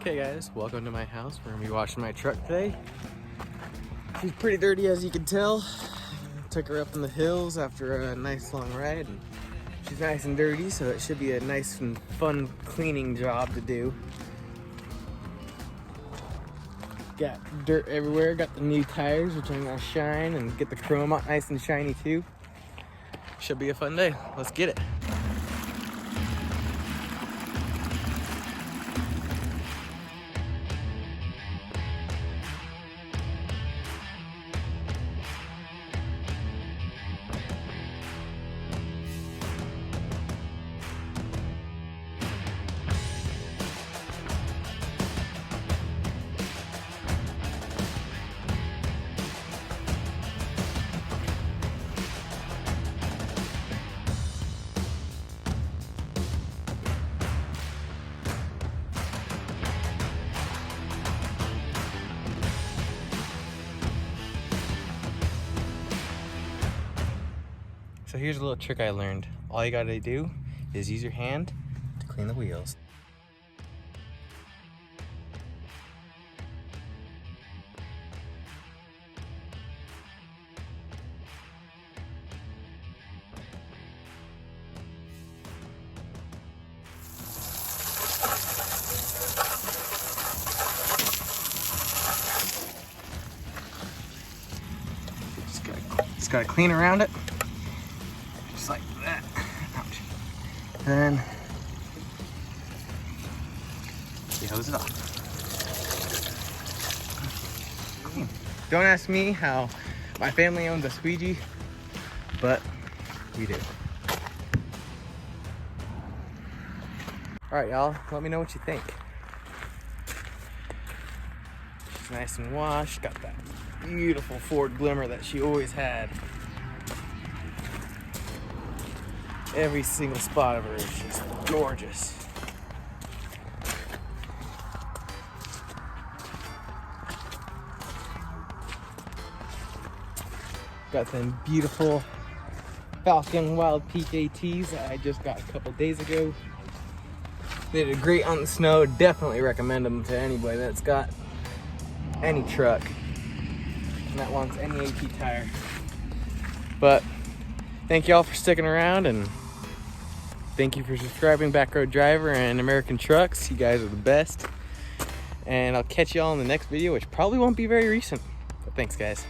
Okay guys, welcome to my house. We're gonna be washing my truck today. She's pretty dirty as you can tell. Took her up in the hills after a nice long ride. And she's nice and dirty, so it should be a nice and fun cleaning job to do. Got dirt everywhere, got the new tires which I'm gonna shine and get the chrome out nice and shiny too. Should be a fun day. Let's get it. So here's a little trick I learned. All you gotta do is use your hand to clean the wheels. Just gotta clean around it. Just like that. Ouch. Then you hose it off. Don't ask me how my family owns a squeegee, but we do. All right, y'all, let me know what you think. She's nice and washed, got that beautiful Ford glimmer that she always had. Every single spot of her is just gorgeous. Got them beautiful Falcon Wild Peak ATs that I just got a couple days ago. They did great on the snow. Definitely recommend them to anybody that's got any truck and that wants any AT tire. But thank y'all for sticking around, and thank you for subscribing, Backroad Driver and American Trucks. You guys are the best. And I'll catch y'all in the next video, which probably won't be very recent. But thanks, guys.